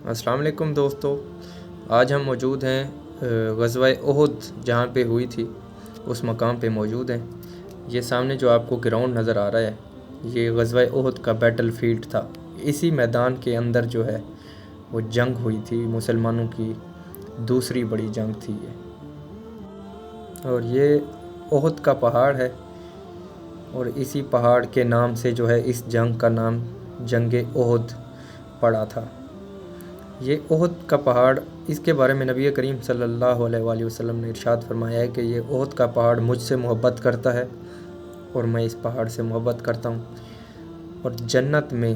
السلام علیکم دوستو، آج ہم موجود ہیں غزوہ احد جہاں پہ ہوئی تھی اس مقام پہ موجود ہیں۔ یہ سامنے جو آپ کو گراؤنڈ نظر آ رہا ہے یہ غزوہ احد کا بیٹل فیلڈ تھا۔ اسی میدان کے اندر جو ہے وہ جنگ ہوئی تھی، مسلمانوں کی دوسری بڑی جنگ تھی یہ، اور یہ احد کا پہاڑ ہے اور اسی پہاڑ کے نام سے جو ہے اس جنگ کا نام جنگ احد پڑا تھا۔ یہ احد کا پہاڑ، اس کے بارے میں نبی کریم صلی اللہ علیہ وآلہ وسلم نے ارشاد فرمایا ہے کہ یہ احد کا پہاڑ مجھ سے محبت کرتا ہے اور میں اس پہاڑ سے محبت کرتا ہوں۔ اور جنت میں،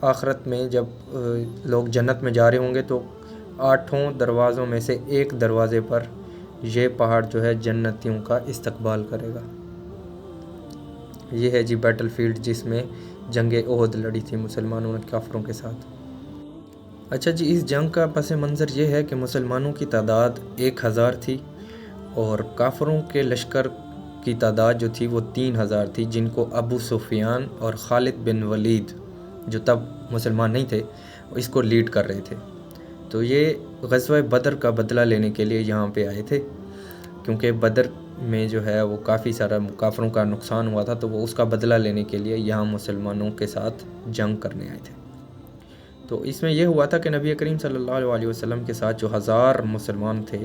آخرت میں جب لوگ جنت میں جا رہے ہوں گے تو 8 دروازوں میں سے ایک دروازے پر یہ پہاڑ جو ہے جنتیوں کا استقبال کرے گا۔ یہ ہے جی بیٹل فیلڈ جس میں جنگ احد لڑی تھی مسلمانوں نے کافروں کے ساتھ۔ اچھا جی، اس جنگ کا پس منظر یہ ہے کہ مسلمانوں کی تعداد 1000 تھی اور کافروں کے لشکر کی تعداد جو تھی وہ 3000 تھی، جن کو ابو سفیان اور خالد بن ولید جو تب مسلمان نہیں تھے اس کو لیڈ کر رہے تھے۔ تو یہ غزوہ بدر کا بدلہ لینے کے لیے یہاں پہ آئے تھے، کیونکہ بدر میں جو ہے وہ کافی سارا کافروں کا نقصان ہوا تھا، تو وہ اس کا بدلہ لینے کے لیے یہاں مسلمانوں کے ساتھ جنگ کرنے آئے تھے۔ تو اس میں یہ ہوا تھا کہ نبی کریم صلی اللہ علیہ وسلم کے ساتھ جو 1000 مسلمان تھے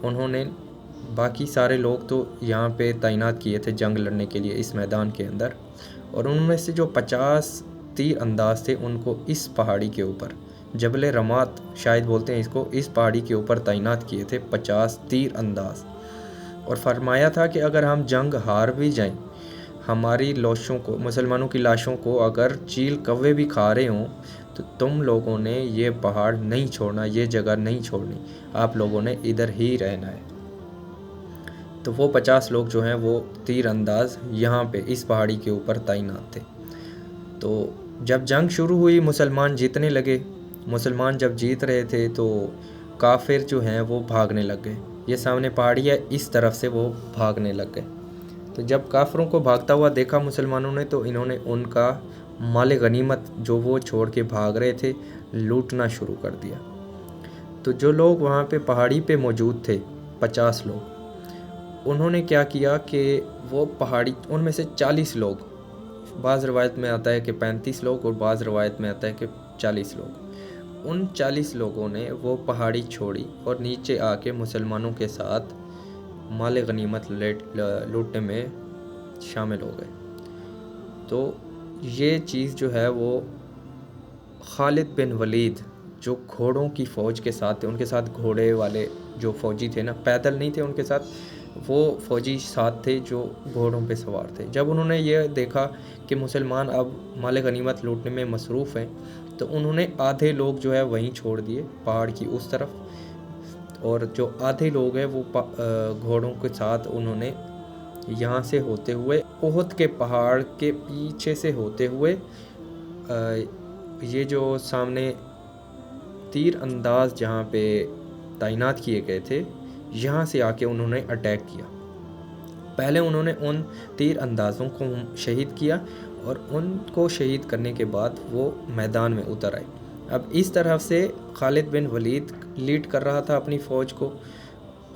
انہوں نے، باقی سارے لوگ تو یہاں پہ تعینات کیے تھے جنگ لڑنے کے لیے اس میدان کے اندر، اور ان میں سے جو 50 تیر انداز تھے ان کو اس پہاڑی کے اوپر، جبل رمات شاید بولتے ہیں اس کو، اس پہاڑی کے اوپر تعینات کیے تھے 50 تیر انداز، اور فرمایا تھا کہ اگر ہم جنگ ہار بھی جائیں، ہماری لاشوں کو، مسلمانوں کی لاشوں کو اگر چیل کوے بھی کھا رہے ہوں تو تم لوگوں نے یہ پہاڑ نہیں چھوڑنا، یہ جگہ نہیں چھوڑنی، آپ لوگوں نے ادھر ہی رہنا ہے۔ تو وہ 50 لوگ جو ہیں وہ تیر انداز یہاں پہ اس پہاڑی کے اوپر تعینات تھے۔ تو جب جنگ شروع ہوئی مسلمان جیتنے لگے، مسلمان جب جیت رہے تھے تو کافر جو ہیں وہ بھاگنے لگ گئے۔ یہ سامنے پہاڑی ہے، اس طرف سے وہ بھاگنے لگ گئے۔ تو جب کافروں کو بھاگتا ہوا دیکھا مسلمانوں نے تو انہوں نے ان کا مال غنیمت جو وہ چھوڑ کے بھاگ رہے تھے لوٹنا شروع کر دیا۔ تو جو لوگ وہاں پہ پہاڑی پہ موجود تھے 50 لوگ، انہوں نے کیا کیا کہ وہ پہاڑی، ان میں سے 40 لوگ، بعض روایت میں آتا ہے کہ 35 لوگ اور بعض روایت میں آتا ہے کہ 40 لوگ، ان 40 لوگوں نے وہ پہاڑی چھوڑی اور نیچے آ کے مسلمانوں کے ساتھ مال غنیمت لوٹنے میں شامل ہو گئے۔ تو یہ چیز جو ہے وہ خالد بن ولید جو گھوڑوں کی فوج کے ساتھ تھے، ان کے ساتھ گھوڑے والے جو فوجی تھے نا، پیدل نہیں تھے ان کے ساتھ، وہ فوجی ساتھ تھے جو گھوڑوں پہ سوار تھے۔ جب انہوں نے یہ دیکھا کہ مسلمان اب مال غنیمت لوٹنے میں مصروف ہیں تو انہوں نے آدھے لوگ جو ہے وہیں چھوڑ دیے پہاڑ کی اس طرف، اور جو آدھے لوگ ہیں وہ گھوڑوں کے ساتھ انہوں نے یہاں سے ہوتے ہوئے احد کے پہاڑ کے پیچھے سے ہوتے ہوئے یہ جو سامنے تیر انداز جہاں پہ تعینات کیے گئے تھے یہاں سے آ کے انہوں نے اٹیک کیا۔ پہلے انہوں نے ان تیر اندازوں کو شہید کیا اور ان کو شہید کرنے کے بعد وہ میدان میں اتر آئے۔ اب اس طرف سے خالد بن ولید لیڈ کر رہا تھا اپنی فوج کو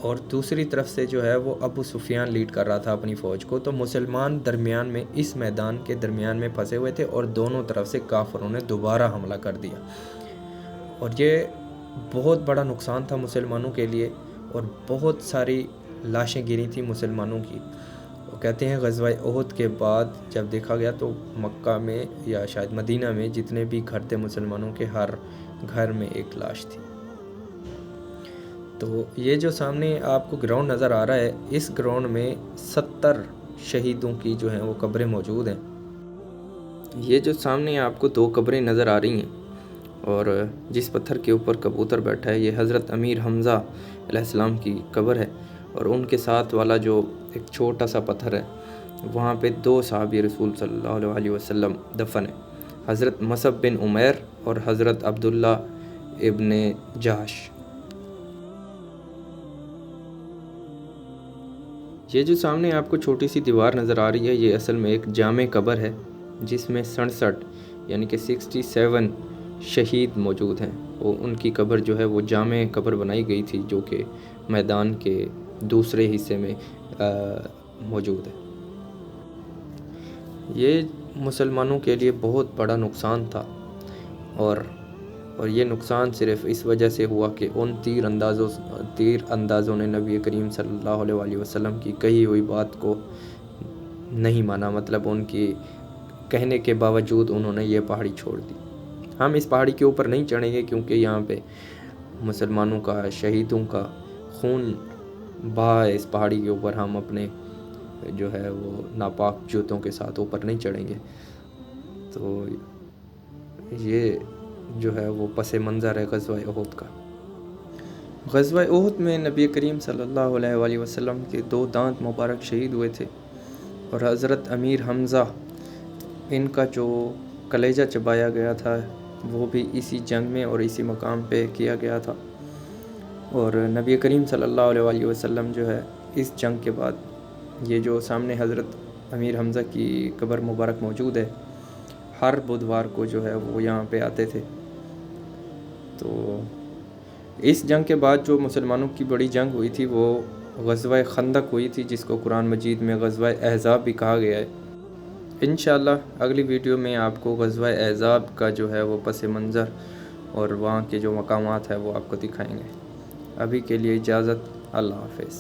اور دوسری طرف سے جو ہے وہ ابو سفیان لیڈ کر رہا تھا اپنی فوج کو۔ تو مسلمان درمیان میں، اس میدان کے درمیان میں پھنسے ہوئے تھے اور دونوں طرف سے کافروں نے دوبارہ حملہ کر دیا، اور یہ بہت بڑا نقصان تھا مسلمانوں کے لیے، اور بہت ساری لاشیں گری تھیں مسلمانوں کی۔ وہ کہتے ہیں غزوہ احد کے بعد جب دیکھا گیا تو مکہ میں یا شاید مدینہ میں جتنے بھی گھر تھے مسلمانوں کے، ہر گھر میں ایک لاش تھی۔ تو یہ جو سامنے آپ کو گراؤنڈ نظر آ رہا ہے، اس گراؤنڈ میں 70 شہیدوں کی جو ہیں وہ قبریں موجود ہیں۔ یہ جو سامنے آپ کو 2 قبریں نظر آ رہی ہیں اور جس پتھر کے اوپر کبوتر بیٹھا ہے یہ حضرت امیر حمزہ علیہ السلام کی قبر ہے، اور ان کے ساتھ والا جو ایک چھوٹا سا پتھر ہے وہاں پہ 2 صحابی رسول صلی اللہ علیہ وسلم دفن ہیں، حضرت مصعب بن عمیر اور حضرت عبداللہ ابن جہش۔ یہ جو سامنے آپ کو چھوٹی سی دیوار نظر آ رہی ہے یہ اصل میں ایک جامع قبر ہے جس میں 67 یعنی کہ 67 شہید موجود ہیں۔ ان کی قبر جو ہے وہ جامع قبر بنائی گئی تھی، جو کہ میدان کے دوسرے حصے میں موجود ہے۔ یہ مسلمانوں کے لیے بہت بڑا نقصان تھا، اور یہ نقصان صرف اس وجہ سے ہوا کہ ان تیر اندازوں نے نبی کریم صلی اللہ علیہ وآلہ وسلم کی کہی ہوئی بات کو نہیں مانا، مطلب ان کی کہنے کے باوجود انہوں نے یہ پہاڑی چھوڑ دی۔ ہم اس پہاڑی کے اوپر نہیں چڑھیں گے کیونکہ یہاں پہ مسلمانوں کا، شہیدوں کا خون بہا ہے۔ اس پہاڑی کے اوپر ہم اپنے جو ہے وہ ناپاک جوتوں کے ساتھ اوپر نہیں چڑھیں گے۔ تو یہ جو ہے وہ پس منظر ہے غزوہ احد کا۔ غزوہ احد میں نبی کریم صلی اللہ علیہ وآلہ وسلم کے 2 دانت مبارک شہید ہوئے تھے، اور حضرت امیر حمزہ ان کا جو کلیجہ چبایا گیا تھا وہ بھی اسی جنگ میں اور اسی مقام پہ کیا گیا تھا۔ اور نبی کریم صلی اللہ علیہ وآلہ وسلم جو ہے اس جنگ کے بعد، یہ جو سامنے حضرت امیر حمزہ کی قبر مبارک موجود ہے، ہر بدھوار کو جو ہے وہ یہاں پہ آتے تھے۔ تو اس جنگ کے بعد جو مسلمانوں کی بڑی جنگ ہوئی تھی وہ غزوہ خندق ہوئی تھی، جس کو قرآن مجید میں غزوہ احزاب بھی کہا گیا ہے۔ انشاءاللہ اگلی ویڈیو میں آپ کو غزوہ احزاب کا جو ہے وہ پس منظر اور وہاں کے جو مقامات ہیں وہ آپ کو دکھائیں گے۔ ابھی کے لیے اجازت، اللہ حافظ۔